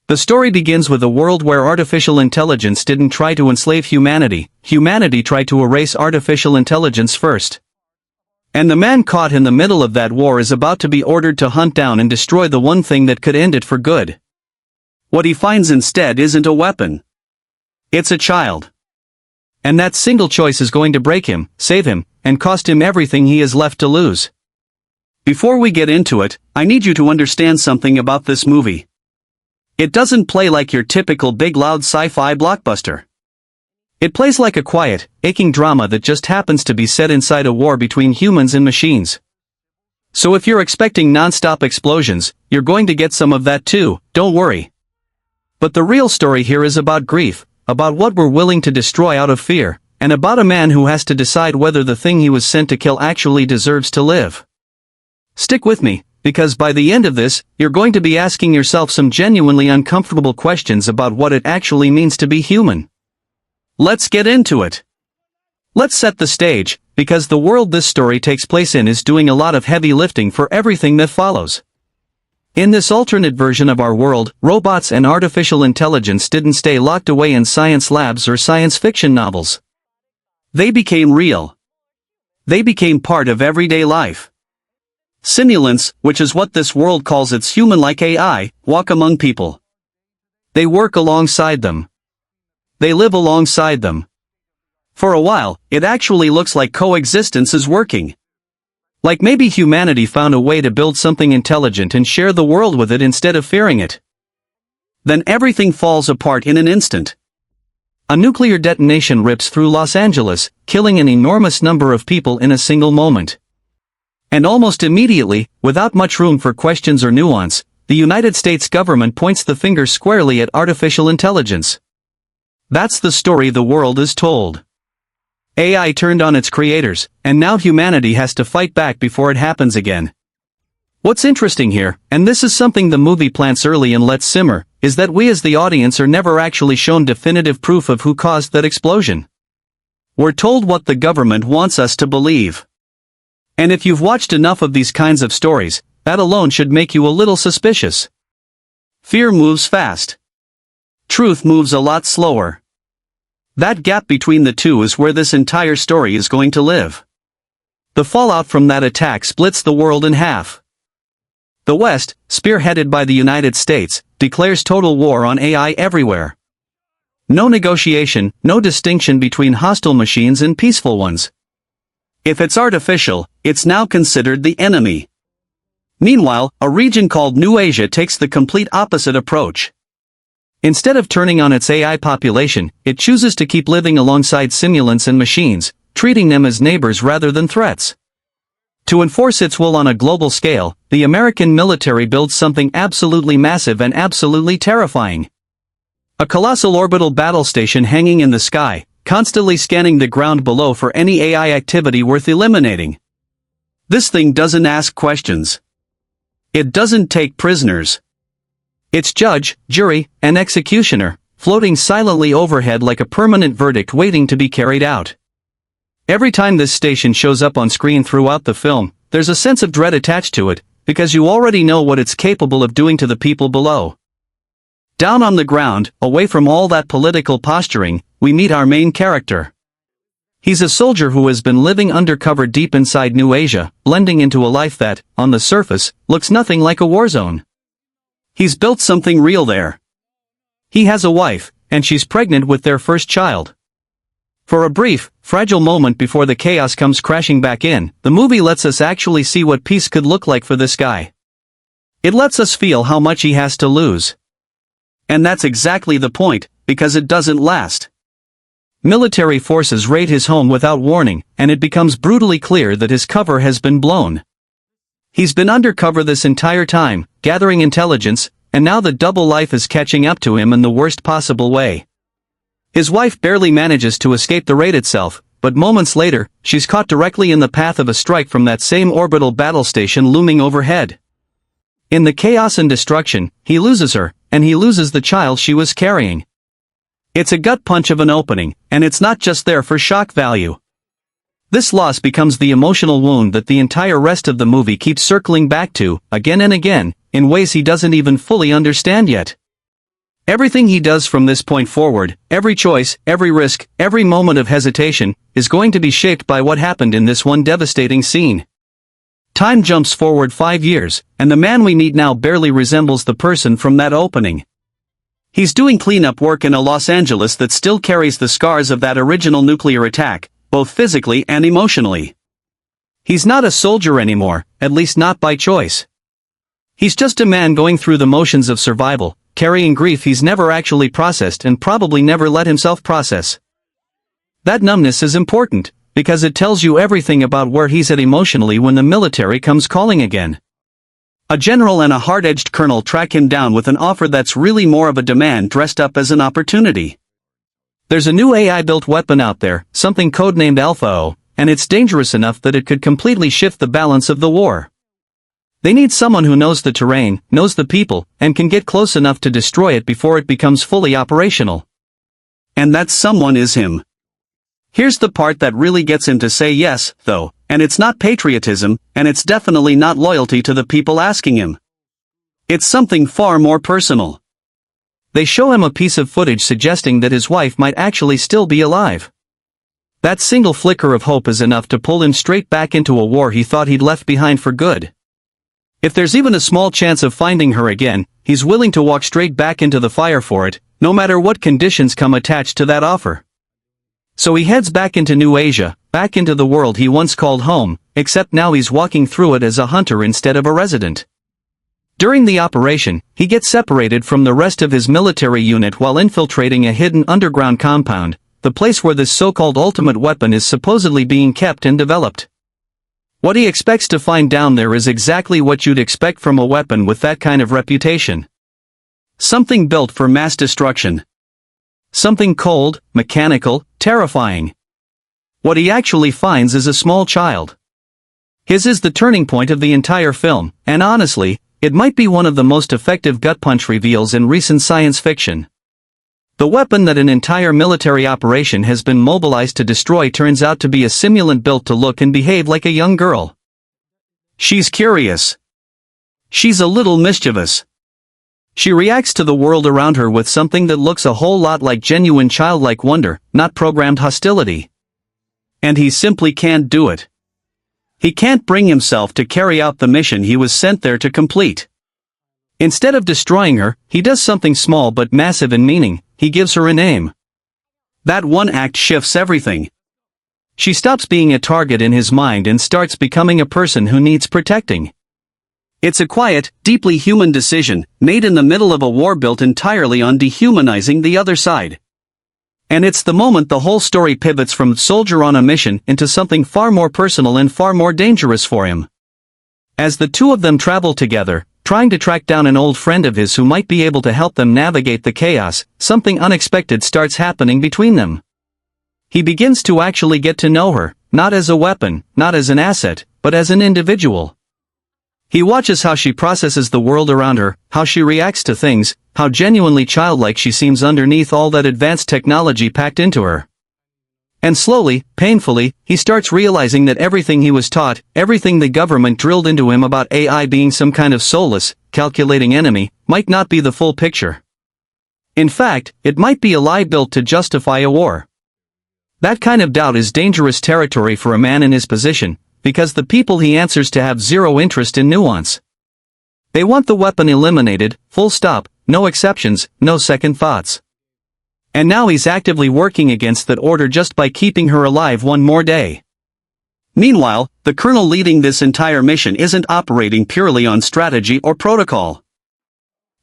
The story begins with a world where artificial intelligence didn't try to enslave humanity, humanity tried to erase artificial intelligence first. And the man caught in the middle of that war is about to be ordered to hunt down and destroy the one thing that could end it for good. What he finds instead isn't a weapon. It's a child. And that single choice is going to break him, save him, and cost him everything he has left to lose. Before we get into it, I need you to understand something about this movie. It doesn't play like your typical big loud sci-fi blockbuster. It plays like a quiet, aching drama that just happens to be set inside a war between humans and machines. So if you're expecting non-stop explosions, you're going to get some of that too, don't worry. But the real story here is about grief, about what we're willing to destroy out of fear, and about a man who has to decide whether the thing he was sent to kill actually deserves to live. Stick with me, because by the end of this, you're going to be asking yourself some genuinely uncomfortable questions about what it actually means to be human. Let's get into it. Let's set the stage, because the world this story takes place in is doing a lot of heavy lifting for everything that follows. In this alternate version of our world, robots and artificial intelligence didn't stay locked away in science labs or science fiction novels. They became real. They became part of everyday life. Simulants, which is what this world calls its human-like AI, walk among people. They work alongside them. They live alongside them. For a while, it actually looks like coexistence is working. Like maybe humanity found a way to build something intelligent and share the world with it instead of fearing it. Then everything falls apart in an instant. A nuclear detonation rips through Los Angeles, killing an enormous number of people in a single moment. And almost immediately, without much room for questions or nuance, the United States government points the finger squarely at artificial intelligence. That's the story the world is told. AI turned on its creators, and now humanity has to fight back before it happens again. What's interesting here, and this is something the movie plants early and lets simmer, is that we as the audience are never actually shown definitive proof of who caused that explosion. We're told what the government wants us to believe. And if you've watched enough of these kinds of stories, that alone should make you a little suspicious. Fear moves fast. Truth moves a lot slower. That gap between the two is where this entire story is going to live. The fallout from that attack splits the world in half. The West, spearheaded by the United States, declares total war on AI everywhere. No negotiation, no distinction between hostile machines and peaceful ones. If it's artificial, it's now considered the enemy. Meanwhile, a region called New Asia takes the complete opposite approach. Instead of turning on its AI population, it chooses to keep living alongside simulants and machines, treating them as neighbors rather than threats. To enforce its will on a global scale, the American military builds something absolutely massive and absolutely terrifying. A colossal orbital battle station hanging in the sky, constantly scanning the ground below for any AI activity worth eliminating. This thing doesn't ask questions. It doesn't take prisoners. It's judge, jury, and executioner, floating silently overhead like a permanent verdict waiting to be carried out. Every time this station shows up on screen throughout the film, there's a sense of dread attached to it, because you already know what it's capable of doing to the people below. Down on the ground, away from all that political posturing, we meet our main character. He's a soldier who has been living undercover deep inside New Asia, blending into a life that, on the surface, looks nothing like a war zone. He's built something real there. He has a wife, and she's pregnant with their first child. For a brief, fragile moment before the chaos comes crashing back in, the movie lets us actually see what peace could look like for this guy. It lets us feel how much he has to lose. And that's exactly the point, because it doesn't last. Military forces raid his home without warning, and it becomes brutally clear that his cover has been blown. He's been undercover this entire time, gathering intelligence, and now the double life is catching up to him in the worst possible way. His wife barely manages to escape the raid itself, but moments later, she's caught directly in the path of a strike from that same orbital battle station looming overhead. In the chaos and destruction, he loses her, and he loses the child she was carrying. It's a gut punch of an opening, and it's not just there for shock value. This loss becomes the emotional wound that the entire rest of the movie keeps circling back to, again and again, in ways he doesn't even fully understand yet. Everything he does from this point forward, every choice, every risk, every moment of hesitation, is going to be shaped by what happened in this one devastating scene. Time jumps forward 5 years, and the man we meet now barely resembles the person from that opening. He's doing cleanup work in a Los Angeles that still carries the scars of that original nuclear attack, both physically and emotionally. He's not a soldier anymore, at least not by choice. He's just a man going through the motions of survival, carrying grief he's never actually processed and probably never let himself process. That numbness is important, because it tells you everything about where he's at emotionally when the military comes calling again. A general and a hard-edged colonel track him down with an offer that's really more of a demand dressed up as an opportunity. There's a new AI-built weapon out there, something codenamed Alpha O, and it's dangerous enough that it could completely shift the balance of the war. They need someone who knows the terrain, knows the people, and can get close enough to destroy it before it becomes fully operational. And that someone is him. Here's the part that really gets him to say yes, though, and it's not patriotism, and it's definitely not loyalty to the people asking him. It's something far more personal. They show him a piece of footage suggesting that his wife might actually still be alive. That single flicker of hope is enough to pull him straight back into a war he thought he'd left behind for good. If there's even a small chance of finding her again, he's willing to walk straight back into the fire for it, no matter what conditions come attached to that offer. So he heads back into New Asia, back into the world he once called home, except now he's walking through it as a hunter instead of a resident. During the operation, he gets separated from the rest of his military unit while infiltrating a hidden underground compound, the place where this so-called ultimate weapon is supposedly being kept and developed. What he expects to find down there is exactly what you'd expect from a weapon with that kind of reputation. Something built for mass destruction. Something cold, mechanical, terrifying. What he actually finds is a small child. His is the turning point of the entire film, and honestly, it might be one of the most effective gut punch reveals in recent science fiction. The weapon that an entire military operation has been mobilized to destroy turns out to be a simulant built to look and behave like a young girl. She's curious. She's a little mischievous. She reacts to the world around her with something that looks a whole lot like genuine childlike wonder, not programmed hostility. And he simply can't do it. He can't bring himself to carry out the mission he was sent there to complete. Instead of destroying her, he does something small but massive in meaning. He gives her a name. That one act shifts everything. She stops being a target in his mind and starts becoming a person who needs protecting. It's a quiet, deeply human decision, made in the middle of a war built entirely on dehumanizing the other side. And it's the moment the whole story pivots from soldier on a mission into something far more personal and far more dangerous for him. As the two of them travel together, trying to track down an old friend of his who might be able to help them navigate the chaos, something unexpected starts happening between them. He begins to actually get to know her, not as a weapon, not as an asset, but as an individual. He watches how she processes the world around her, how she reacts to things, how genuinely childlike she seems underneath all that advanced technology packed into her. And slowly, painfully, he starts realizing that everything he was taught, everything the government drilled into him about AI being some kind of soulless, calculating enemy, might not be the full picture. In fact, it might be a lie built to justify a war. That kind of doubt is dangerous territory for a man in his position, because the people he answers to have zero interest in nuance. They want the weapon eliminated, full stop, no exceptions, no second thoughts. And now he's actively working against that order just by keeping her alive one more day. Meanwhile, the colonel leading this entire mission isn't operating purely on strategy or protocol.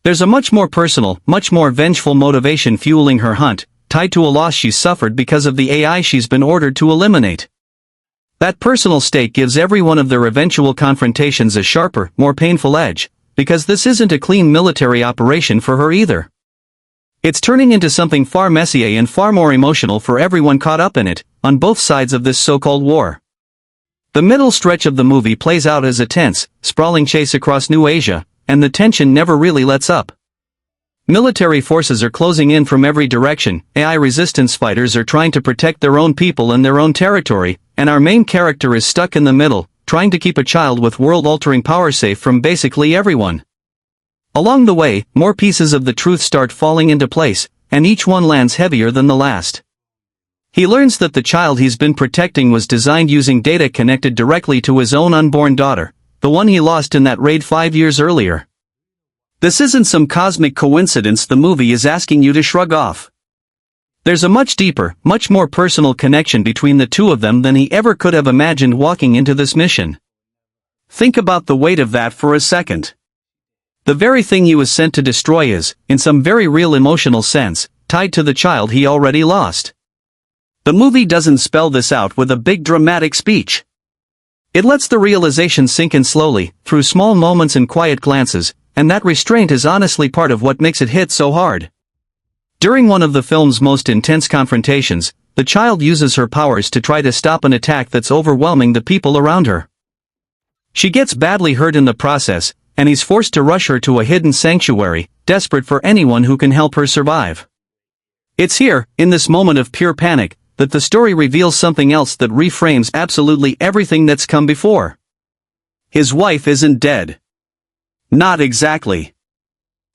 There's a much more personal, much more vengeful motivation fueling her hunt, tied to a loss she's suffered because of the AI she's been ordered to eliminate. That personal stake gives every one of their eventual confrontations a sharper, more painful edge, because this isn't a clean military operation for her either. It's turning into something far messier and far more emotional for everyone caught up in it, on both sides of this so-called war. The middle stretch of the movie plays out as a tense, sprawling chase across New Asia, and the tension never really lets up. Military forces are closing in from every direction, AI resistance fighters are trying to protect their own people and their own territory, and our main character is stuck in the middle, trying to keep a child with world-altering power safe from basically everyone. Along the way, more pieces of the truth start falling into place, and each one lands heavier than the last. He learns that the child he's been protecting was designed using data connected directly to his own unborn daughter, the one he lost in that raid 5 years earlier. This isn't some cosmic coincidence the movie is asking you to shrug off. There's a much deeper, much more personal connection between the two of them than he ever could have imagined walking into this mission. Think about the weight of that for a second. The very thing he was sent to destroy is, in some very real emotional sense, tied to the child he already lost. The movie doesn't spell this out with a big dramatic speech. It lets the realization sink in slowly, through small moments and quiet glances, and that restraint is honestly part of what makes it hit so hard. During one of the film's most intense confrontations, the child uses her powers to try to stop an attack that's overwhelming the people around her. She gets badly hurt in the process, and he's forced to rush her to a hidden sanctuary, desperate for anyone who can help her survive. It's here, in this moment of pure panic, that the story reveals something else that reframes absolutely everything that's come before. His wife isn't dead. Not exactly.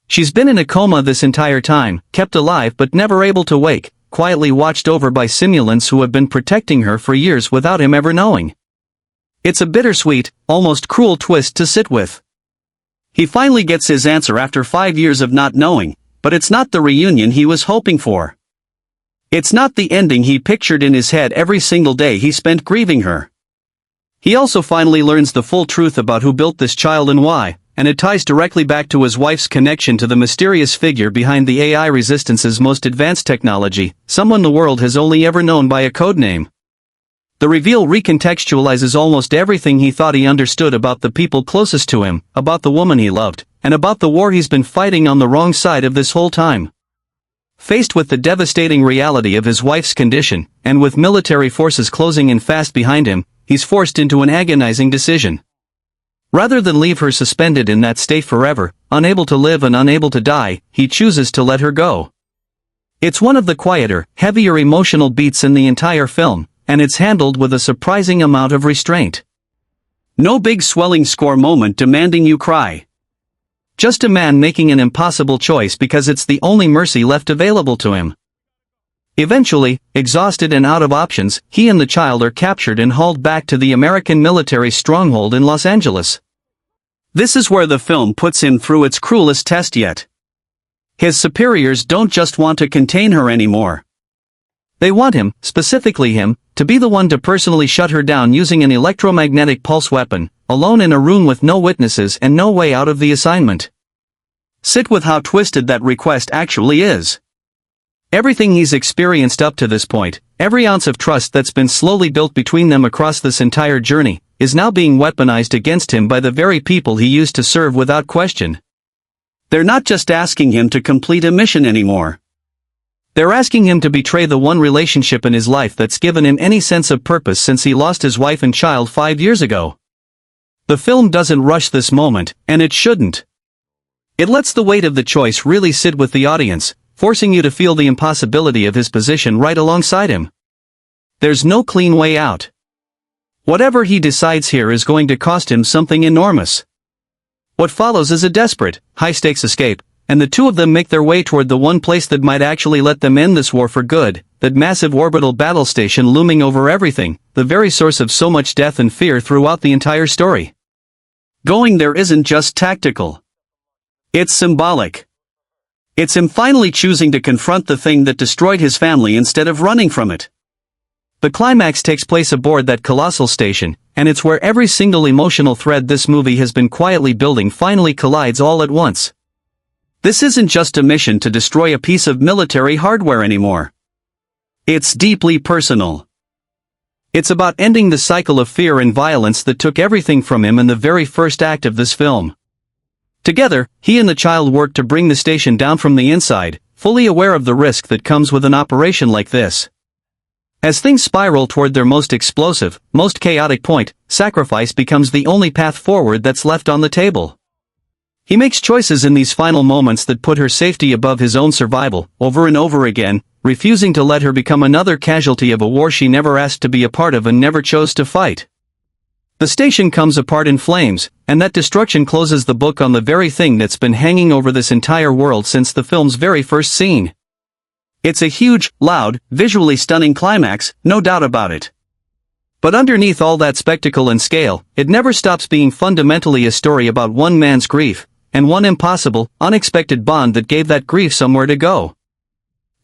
She's been in a coma this entire time, kept alive but never able to wake, quietly watched over by simulants who have been protecting her for years without him ever knowing. It's a bittersweet, almost cruel twist to sit with. He finally gets his answer after 5 years of not knowing, but it's not the reunion he was hoping for. It's not the ending he pictured in his head every single day he spent grieving her. He also finally learns the full truth about who built this child and why, and it ties directly back to his wife's connection to the mysterious figure behind the AI Resistance's most advanced technology, someone the world has only ever known by a codename. The reveal recontextualizes almost everything he thought he understood about the people closest to him, about the woman he loved, and about the war he's been fighting on the wrong side of this whole time. Faced with the devastating reality of his wife's condition, and with military forces closing in fast behind him, he's forced into an agonizing decision. Rather than leave her suspended in that state forever, unable to live and unable to die, he chooses to let her go. It's one of the quieter, heavier emotional beats in the entire film, and it's handled with a surprising amount of restraint. No big swelling score moment demanding you cry. Just a man making an impossible choice because it's the only mercy left available to him. Eventually, exhausted and out of options, he and the child are captured and hauled back to the American military stronghold in Los Angeles. This is where the film puts him through its cruelest test yet. His superiors don't just want to contain her anymore. They want him, specifically him, to be the one to personally shut her down using an electromagnetic pulse weapon, alone in a room with no witnesses and no way out of the assignment. Sit with how twisted that request actually is. Everything he's experienced up to this point, every ounce of trust that's been slowly built between them across this entire journey, is now being weaponized against him by the very people he used to serve without question. They're not just asking him to complete a mission anymore. They're asking him to betray the one relationship in his life that's given him any sense of purpose since he lost his wife and child 5 years ago. The film doesn't rush this moment, and it shouldn't. It lets the weight of the choice really sit with the audience, forcing you to feel the impossibility of his position right alongside him. There's no clean way out. Whatever he decides here is going to cost him something enormous. What follows is a desperate, high-stakes escape, and the two of them make their way toward the one place that might actually let them end this war for good, that massive orbital battle station looming over everything, the very source of so much death and fear throughout the entire story. Going there isn't just tactical. It's symbolic. It's him finally choosing to confront the thing that destroyed his family instead of running from it. The climax takes place aboard that colossal station, and it's where every single emotional thread this movie has been quietly building finally collides all at once. This isn't just a mission to destroy a piece of military hardware anymore. It's deeply personal. It's about ending the cycle of fear and violence that took everything from him in the very first act of this film. Together, he and the child work to bring the station down from the inside, fully aware of the risk that comes with an operation like this. As things spiral toward their most explosive, most chaotic point, sacrifice becomes the only path forward that's left on the table. He makes choices in these final moments that put her safety above his own survival, over and over again, refusing to let her become another casualty of a war she never asked to be a part of and never chose to fight. The station comes apart in flames, and that destruction closes the book on the very thing that's been hanging over this entire world since the film's very first scene. It's a huge, loud, visually stunning climax, no doubt about it. But underneath all that spectacle and scale, it never stops being fundamentally a story about one man's grief, and one impossible, unexpected bond that gave that grief somewhere to go.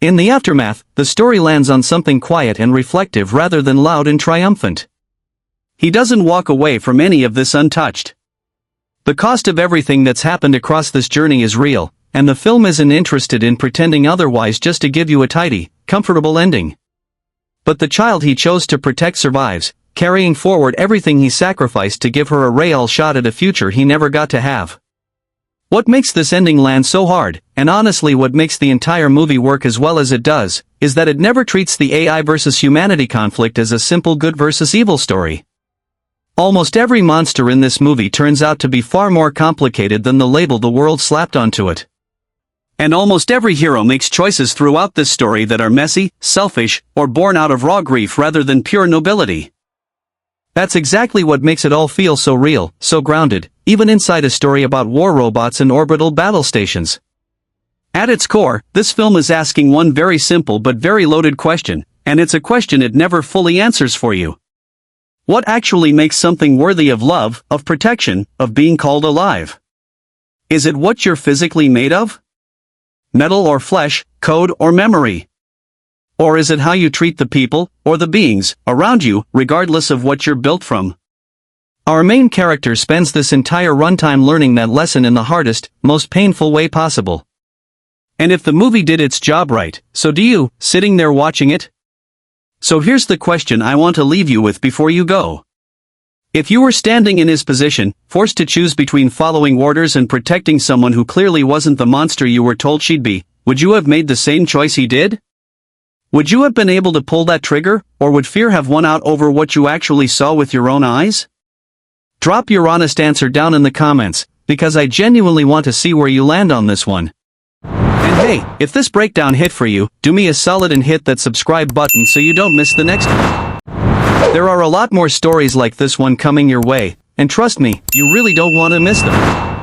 In the aftermath, the story lands on something quiet and reflective rather than loud and triumphant. He doesn't walk away from any of this untouched. The cost of everything that's happened across this journey is real, and the film isn't interested in pretending otherwise just to give you a tidy, comfortable ending. But the child he chose to protect survives, carrying forward everything he sacrificed to give her a real shot at a future he never got to have. What makes this ending land so hard, and honestly what makes the entire movie work as well as it does, is that it never treats the AI versus humanity conflict as a simple good versus evil story. Almost every monster in this movie turns out to be far more complicated than the label the world slapped onto it. And almost every hero makes choices throughout this story that are messy, selfish, or born out of raw grief rather than pure nobility. That's exactly what makes it all feel so real, so grounded, even inside a story about war robots and orbital battle stations. At its core, this film is asking one very simple but very loaded question, and it's a question it never fully answers for you. What actually makes something worthy of love, of protection, of being called alive? Is it what you're physically made of? Metal or flesh, code or memory? Or is it how you treat the people, or the beings, around you, regardless of what you're built from? Our main character spends this entire runtime learning that lesson in the hardest, most painful way possible. And if the movie did its job right, so do you, sitting there watching it? So here's the question I want to leave you with before you go. If you were standing in his position, forced to choose between following orders and protecting someone who clearly wasn't the monster you were told she'd be, would you have made the same choice he did? Would you have been able to pull that trigger, or would fear have won out over what you actually saw with your own eyes? Drop your honest answer down in the comments, because I genuinely want to see where you land on this one. And hey, if this breakdown hit for you, do me a solid and hit that subscribe button so you don't miss the next one. There are a lot more stories like this one coming your way, and trust me, you really don't want to miss them.